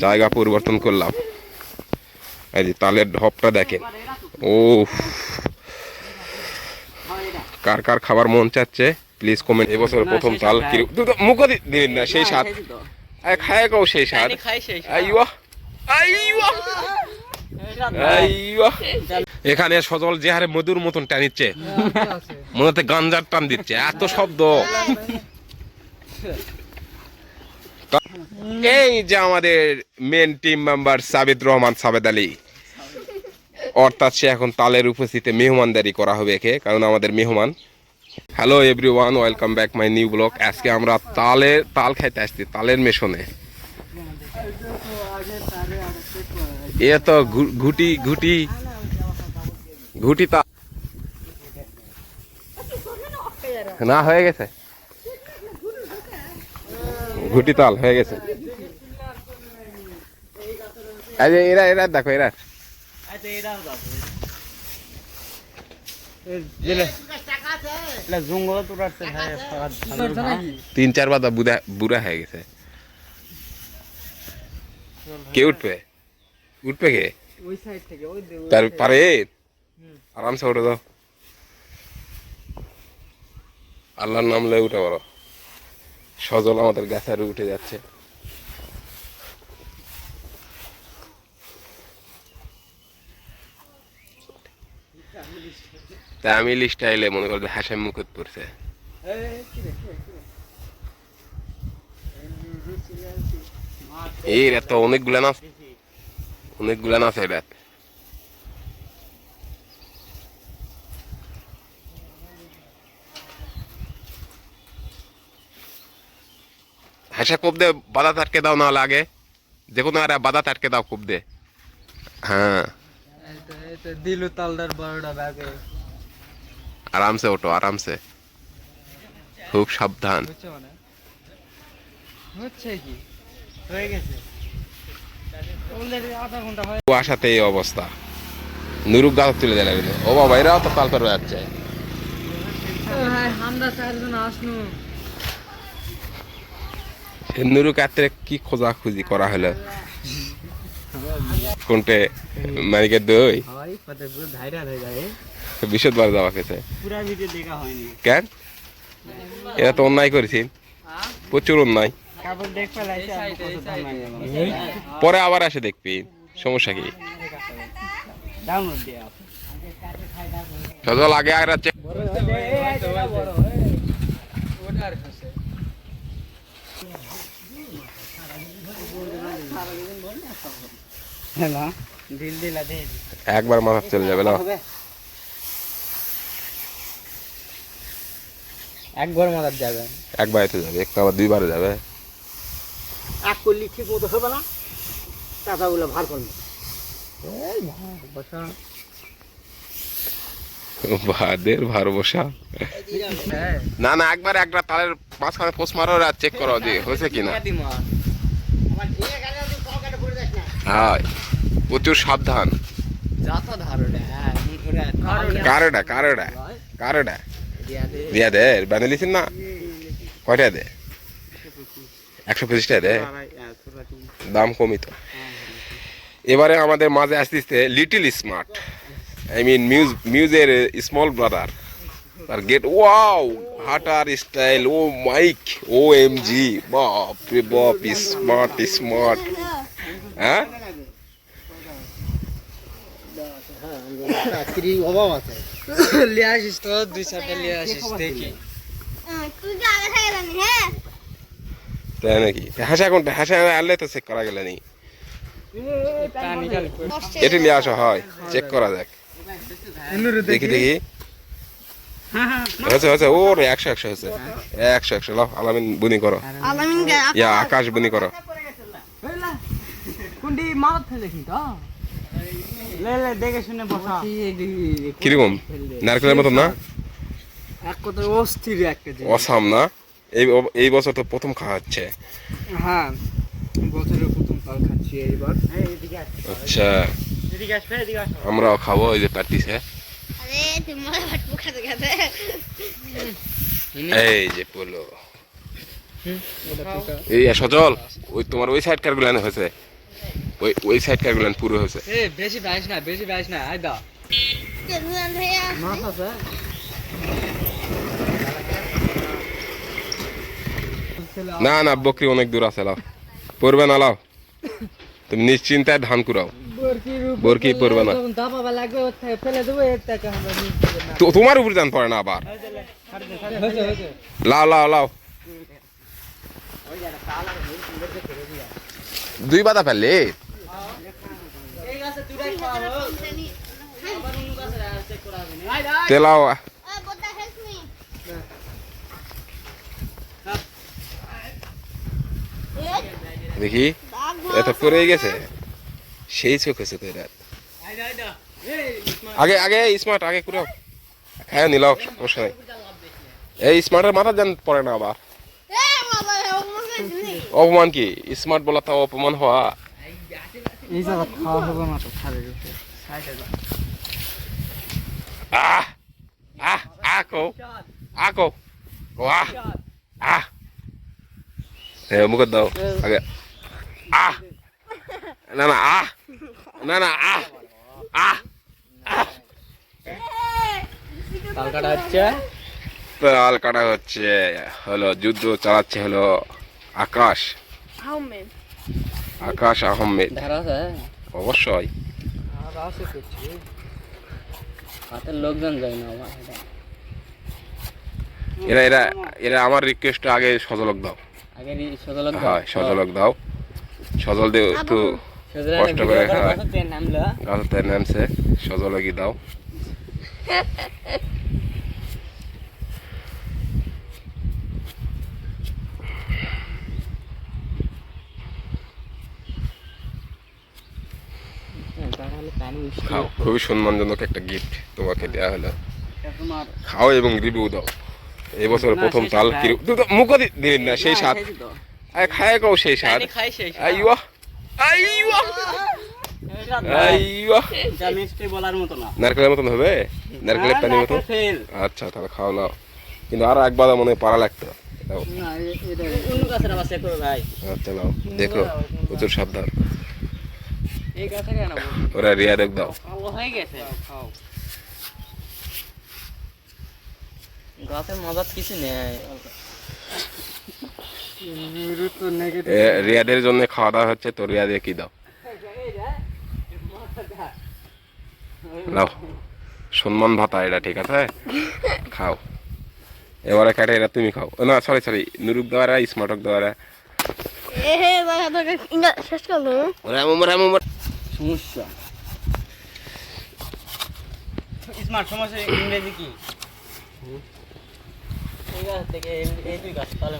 জায়গা পরিবর্তন করলাম। এই যে তালের ঢপটা দেখেন। ও কার কার খাবার মন চাচ্ছে প্লিজ কমেন্ট। এবছর প্রথম তাল মুখে দিলেন না সেই স্বাদ খায় কাও সেই স্বাদ। এখানে সজল যে হারে মধুর মতন টানিচ্ছে মনে হচ্ছে গাঞ্জার টান দিচ্ছে, এত শব্দ। এই যে আমাদের main team member Sabid Rahman Sabed Ali, অর্থাৎ সে এখন তালের উপস্থিতিতে মেহমানদারি করা হবে একে, কারণ আমাদের মেহমান। Hello everyone, welcome back my new blog. আজকে আমরা তাল খাইতে আসছি তালের মেশনে। এ তো ঘুটি ঘুটি ঘুটি তাল না হয়ে গেছে, ঘুটি তাল হয়ে গেছে। এরা এরা দেখো এরা 3-4 বাদা বুড়া হয়ে গেছে। কে উঠবে উঠবে কে তার পারে আরামসে উঠে দাও, আল্লাহর নাম লয়ে উঠে বলো। সজল আমাদের গাছের উঠে যাচ্ছে। তামিল স্টাইলে মনে করবে হাসাম মুখত পড়ছে। এই রাত তো অনেকগুলা নাচ এই রাত। হাসা কোপ দে, বাধা আটকে দাও, না লাগে যে কোনো আর বাধা আটকে দাও, কোপ দে। হ্যাঁ দিলু তালদার বড়টা ব্যাগে আরামসে ওঠো, আরামসে, খুব সাবধান। হচ্ছে কি হয়ে গেছে আধা ঘন্টা হয়। কুয়াশাতে এই অবস্থা, নুরুক গাছ তুলে দেয় লাগলো। ও বাবা, এরাও তো তাল করে যাচ্ছে। আমরা 4 জন আসনু। নুরুক আত্রে কি খোঁজা খুঁজি করা হলো কোনটে মানিকের দই বিশদবার যাওয়া গেছে। কেন এরা তো অন্যায় করেছি, প্রচুর অন্যায়। পরে আবার আসে দেখবি, সমস্যা কি? সজল আগে আর আছে। একবার মাথা চলে যাবে না, একবার মাথার যাবে, একবার তো যাবে, একটা আবার 2 বারে যাবে। এক করলি ঠিক মতো হবে না, টাকাগুলো ভার করবে। এই বসা ভাদের ভার বসা। না না, একবার একটা তালের মাঝখানে পোস্ট মারো আর চেক করো যে হয়েছে কিনা। হ্যাঁ প্রচুর সাবধান। কারেটা কারেটা কারেটা দিয়া দে, বানিয়েছেন না? কয়টা দে? 125 টাকা দে, দাম কমই তো। এবারে আমাদের মাঝে আসতেছে লিটল স্মার্ট, আই মিন মিউজের স্মল ব্রাদার। তার গেট ওয়াও, হাটার style, oh mike, O M G, বাপ রে বাপ, স্মার্ট স্মার্ট। হ্যাঁ অভাব আছে, লিয়ে আসিস তো 2-4টা লিয়ে আসিস দেখি। তাই নাকি? হাসা কোনটা? হাসা আনলে তো চেক করা গেল নি, এটি নিয়ে আসা হয়, চেক করা যাক। দেখি দেখি, হয়েছে হয়েছে, ওরে 100 হয়েছে, 100 লাও। আলামিন বুনি করো, ইয়া আকাশ বুনি করো। কিরকম নারকেলের মতন না? অসাম না? এই বছর তো প্রথম খাওয়া হচ্ছে। হ্যাঁ বছরের প্রথম তাল খাচ্ছি এইবার। আচ্ছা আমরাও খাবো, ওই যে পাটিছে। এই যে পোলো, এই সজল, ওই তোমার ওই সাইড কার গুলো হয়েছে, ওই সাইড কারগুলো পুরো হয়েছে। এ বেশি বাইস না আই দা মাছ আছে না না বকরি অনেক দূর আছে, লাও পড়বে না, লাও তুমি নিশ্চিন্তায় ধান কুড়াও, বরকি পড়বে না। দাবা লাগবে ওর থেকে ফেলে দেবো এর থেকে আমরা নিয়ে যাবো না। তো তোমার উপর ধান পড়ে না আবার। হয়েছে লাও লাও লাও, দুই বাদা ফেললে এই গাছে দুটাই খাওয়া হোক আবার অন্য গাছে চেক করা হবে না। আই আই তেলাও দেখি এত পড়ে গেছে, সেই চোখ হয়েছে তো এরা। আই দা এই আগে আগে স্মার্ট আগে কুড়াও, হ্যাঁ নিলাও সমস্যা নাই। এই স্মার্টের মাথা যেন পড়ে না আবার। অপমান কি স্মার্ট বলা তাও অপমান হওয়া? এই জায়গা খাওয়া হবে না তো ছাড়ে দিতে সাইডে যা আহ আহ আকো আকো আহ আহ মুখ দাও আগে। আহ না না আহ না না আহ আহ তাল কাটা হচ্ছে তাল কাটা হচ্ছে, হলো যুদ্ধ চালাচ্ছে হলো আকাশ আকাশ আহমেদ। ধারা আছে অবশ্যই আর আছে কিছু হাতের লোকজন যায় না আমার এটা এরা এরা এরা আমার রিকোয়েস্ট আগে সজলক দাও। আগে সজলক হ্যাঁ সজলক দাও, সজল দিয়ে একটু কষ্ট করে খায়, নামলো গাছতে নামছে, সজলকি দাও। খাও, খুবই সম্মানজনক একটা গিফট তোমাকে দেওয়া হলো, তোমার খাও এবং রিভিউ দাও। এই বছরের প্রথম তাল কি মুখ দিলেন না, সেই স্বাদ খায় কাও, সেই স্বাদ। খাই শেষ আইওয়া আইওয়া আইওয়া, এটা মিষ্টি বলার মতো না নারকেলের মতন হবে, নারকেলের পানির মতো। আচ্ছা তাহলে খাও নাও, কিন্তু আরো একবার মনে হয় পারা লাগতো। দাও। না এটা অন্য গাছের আবার চেক করো ভাই আচ্ছা নাও, দেখো প্রচুর সাবধান, এই গাছে কেন ওরা রিয়া দেখ দাও। ভালো হয়ে গেছে খাও গাছের মজা কিছু নেই রিয়াদের জন্য খাওয়া দাওয়া হচ্ছে, তো রিয়াদের কি দাও, নাও সম্মান ভাতা এটা, ঠিক আছে খাও। এবারে কাটে এটা তুমি খাও, না সরি সরি নুরুক দেওয়ারা স্মার্টক দেওয়ারা সমস্যা স্মার্ট সমস্যা ইংরেজি কি এই গাছ থেকে এই দুই গাছ পালে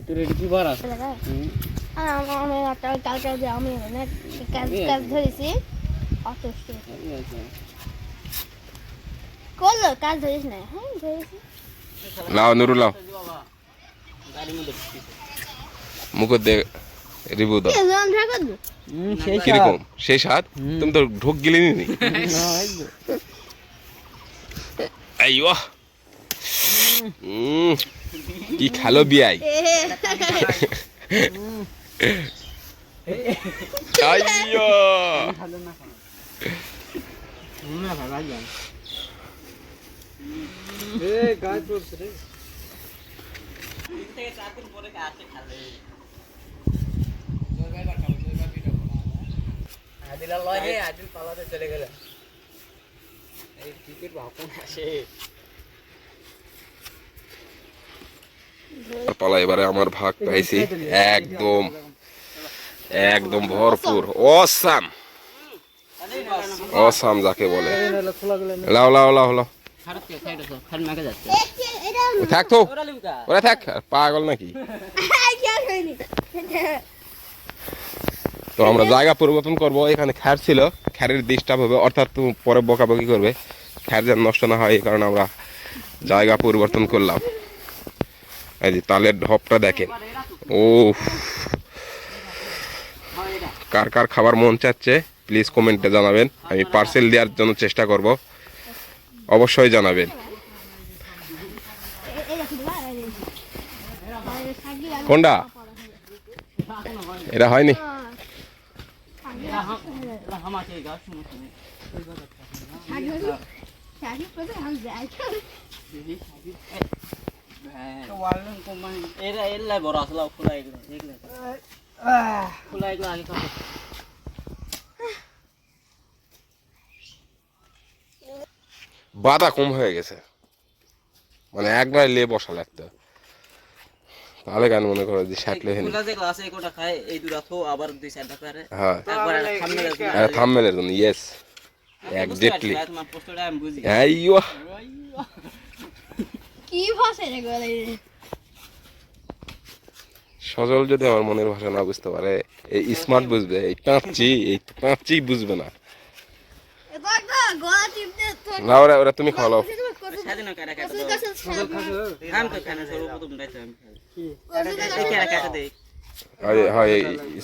তোর এটা কি বার আছে আমি কালকে যে আমি কাজ ধরেছি করলো কাজ ধরিস না, হ্যাঁ ধরেছি। লাও নুরু লাও, গাড়ির মধ্যে মুখ দে রিভিউ দাও। কিরকম সেই স্বাদ, তুমি তো ঢোক গেলে নি। আইওয়া কি খালো বিয়াই, আইয়া না ভাই জান এ গাছ পড়ছে রে তিন থেকে চার দিন পরে গাছে খাবে আদিল লয় রে, আদিল পালাতে চলে গেল। এই টিকিট ভাবুন আসে পালা, এবারে আমার ভাগ পাইছি একদম একদম ভরপুর, অসাম অসাম যাকে বলে। লাও লাও লাও লাও, খারাপ কে খাইতো খান মাকে যাচ্ছে থাক তো ওরা লিমকা ওরা থাক, পাগল নাকি। তো আমরা জায়গা পরিবর্তন করব, এখানে খ্যার ছিল, খ্যারের ডিস্টার্ব হবে, অর্থাৎ তুমি পরে বকাবকি করবে, খ্যার যেন নষ্ট না হয় এই কারণে আমরা জায়গা পরিবর্তন করলাম। এই যে তালের ঢপটা দেখেন, ও কার কার খাবার মন চাচ্ছে প্লিজ কমেন্টে জানাবেন, আমি পার্সেল দেওয়ার জন্য চেষ্টা করব, অবশ্যই জানাবেন। কোনটা এটা হয়নি। আমাকে গাছ সমস্যা নেই শাড়ি পরে আমি যাই ওয়ার্ল্ড কোম্পানি এরা এল্লা বড় আসলা খোলা এগুলো খোলা এগুলো আগে খাবো বাধা কম হয়ে গেছে, মানে একবার লে বসা লাগতো, তাহলে কেন মনে করো যে ষাট লেখে খোলা যে গ্লাসে কোটা খায় এই দুটা থো আবার দুই চারটা পারে হ্যাঁ একবার সামনে থাম্বনেলের জন্য ইয়েস এক্স্যাক্টলি তোমার পোস্টটা আমি বুঝি আইয়ো কি ভাষা রে গলে সজল যদি আমার মনের ভাষা না বুঝতে পারে, এই স্মার্ট বুঝবে, এই পাঁচি বুঝবে না। এটা একটা গলা টিপতে তো না ওরা তুমি খাওয়াও, স্বাধীন কাটা কাটা কসুর কাছে খান তো খানা সর্বপ্রথম দাইতে আমি খাই এই কাটা কাটা দেই হয়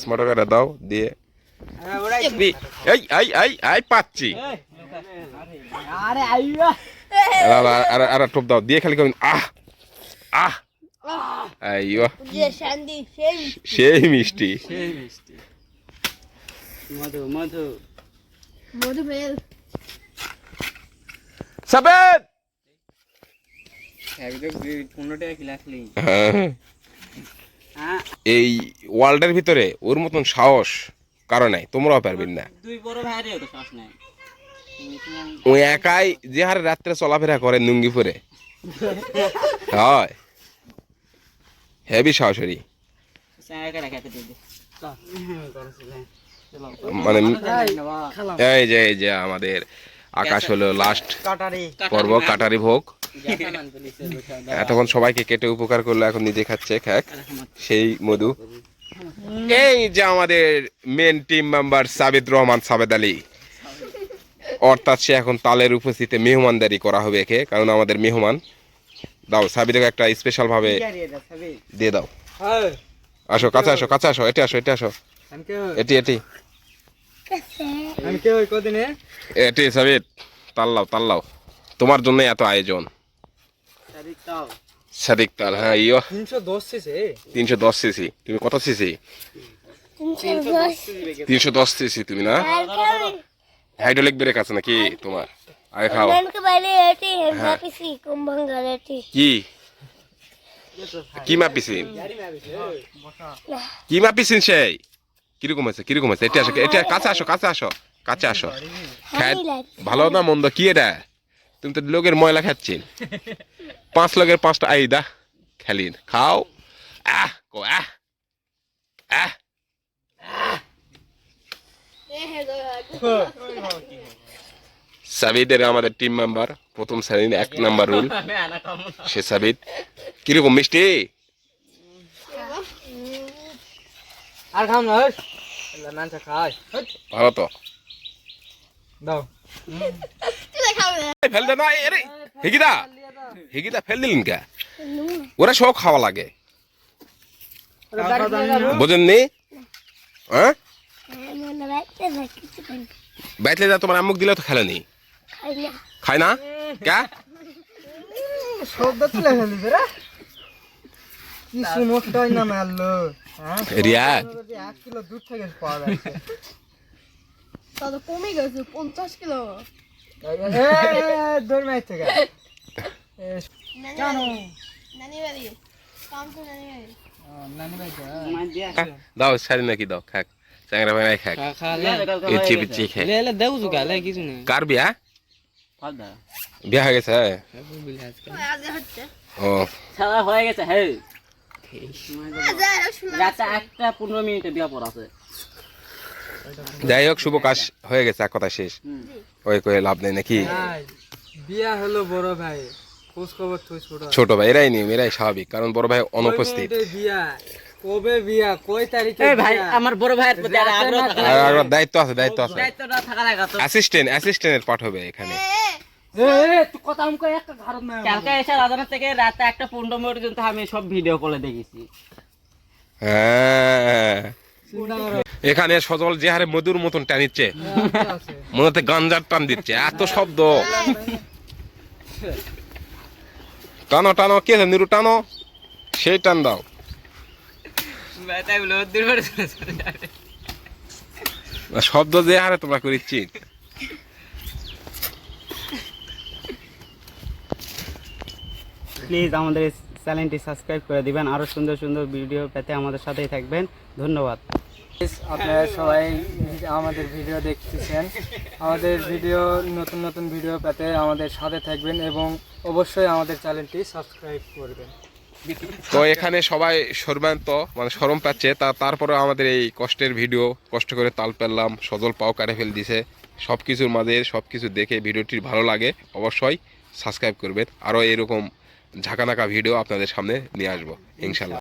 স্মার্ট কাটা দাও দিয়ে এই আই আই আই পাচ্ছি আরে আইয়া আর টোপ দাও দিয়ে খালি কেমন আহ আহ আইয়ো যে শান্তি সেই সেই মিষ্টি সেই মিষ্টি মধু মধু মধু ফেল সাবেদ একদম 15 টাকা কি লাগলি হ্যাঁ, হ্যাঁ এই ওয়ার্ল্ডের ভিতরে ওর মতন সাহস কারণ নাই, তোমরাও পারবেন না। দুই বড় ভাইরেও তো শ্বাস নাই ওই একাই যে হারে রাত্রে চলাফেরা করে লুঙ্গি পরে, হয় হেভি সাহসী, কাটা কাটা দেই মানে এই যে আমাদের আকাশ হলো লাস্ট কাটারি পর্ব, কাটারি ভোগ। এতক্ষণ সবাইকে কেটে উপকার করলো, এখন নিজে খাচ্ছে খ্যাক সেই মধু। এই যে আমাদের main team member Sabid Rahman Sabed Ali, অর্থাৎ সে এখন তালের উপস্থিতিতে মেহমানদারি করা হবে একে, কারণ আমাদের মেহমান। দাও সাবিদকে একটা স্পেশাল ভাবে দিয়ে দাও। আসো কাছে আসো কাছে আসো, এটি আসো এটি আসো, এটি এটি আমি কে ওই কদিনে এটি সাবিদ তাল্লাও তোমার জন্য এত আয়োজন। সাদিক তাল, হ্যাঁ ইয়ো 310 সিসি 310 সিসি। তুমি কত সিসি? 310 সিসি তুমি না? হাইড্রোলিক ব্রেক আছে নাকি তোমার? আগে খাও। নানকে বাইরে এটি মাপিসি কুম্ভঙ্গাল এটি কি মাপিছিন কি মাপিছিন সেই কিরকম আছে এটা আসো, এটা কাছে আসো কাছে আসো ভালো না মন্দ কি এটা? তুমি তো লোকের ময়লা খাচ্ছেন, 5 লোকের 5টা আইদা খেলিন খাও। সাবিদের আমাদের টিম মেম্বার, প্রথম শ্রেণীর 1 নাম্বার রুল সে সাবিদ। কিরকম মিষ্টি? আর খাম না নানটা খাই ভালো তো দাও ফেল দে না, আরে হিগিদা ফেল দিলেন কে? ওরা সব খাওয়া লাগে, বুঝেননি? হ্যাঁ বাইতলে যা তোমার আম্মুক দিলে তো খেলেনি, খায় না কে? সব তুলে ফেলি রে কিছু নষ্টই না মারলো। রিয়া 1 কিলো দুধ থেকে পাওয়া যাচ্ছে, তাহলে কমে গেছে 50 কিলো। দৌড় মাইর থেকে জানো নানি বাড়ি কাম তো নানি বাড়ি নানি ভাই মান দিয়া দাও সারি নাকি দাও খাক, চ্যাংরা ভাই খাক, ইচ্ছি পিচ্ছি খাক। লে দেউ জুগা লে কিছু না কার বিয়া? ফাদা বিয়া হয়ে গেছে? আজ হচ্ছে ও সারা হয়ে গেছে হে আজ শুনো রাত 1:15 মিনিটে বিয়া পড়া আছে। যাই হোক শুভ কাজ হয়ে গেছে, এক কথা শেষ। ওই কয়ে লাভ নেই নাকি? বিয়া হলো বড় ভাই, খোঁজ খবর তুই ছোট ভাই এরাই নিয়ম, এরাই স্বাভাবিক, কারণ বড় ভাই অনুপস্থিত। বিয়া কবে বিয়া কয় তারিখে? এই ভাই আমার বড় ভাইয়ের প্রতি আর আগ্রহ থাকা আর দায়িত্ব আছে দায়িত্বটা থাকা লাগা তো অ্যাসিস্ট্যান্টের পাঠ হবে এখানে। তুই কথা আমাকে একটা ঘাড়ত না কালকে এসে রাজানা থেকে রাত 1:15 মিনিট পর্যন্ত আমি সব ভিডিও কলে দেখেছি। হ্যাঁ এখানে সজল যে হারে মধুর মতন টানিচ্ছে, মনে হচ্ছে গাঞ্জার টান দিচ্ছে, এত শব্দ। টানো টানো, কে নিরু টানো, সেই টান দাও। শব্দ যে হারে তোমরা করিচ্ছি প্লিজ আমাদের চ্যানেলটি সাবস্ক্রাইব করে দিবেন, আরো সুন্দর সুন্দর ভিডিও পেতে আমাদের সাথেই থাকবেন। ধন্যবাদ। আপনারা সবাই আমাদের ভিডিও দেখতেছেন, আমাদের ভিডিও নতুন নতুন ভিডিও পেতে আমাদের সাথে থাকবেন এবং অবশ্যই আমাদের চ্যানেলটি সাবস্ক্রাইব করবেন। তো এখানে সবাই শরমান্ত মানে শরম পাচ্ছে, তারপরে আমাদের এই কষ্টের ভিডিও কষ্ট করে তাল পেলাম, সজল পাও কাটে ফেল দিছে, সব কিছুর মাঝে সব কিছু দেখে ভিডিওটি ভালো লাগে অবশ্যই সাবস্ক্রাইব করবেন। আরও এরকম ঝাঁকানাকা ভিডিও আপনাদের সামনে নিয়ে আসবো ইনশাল্লাহ।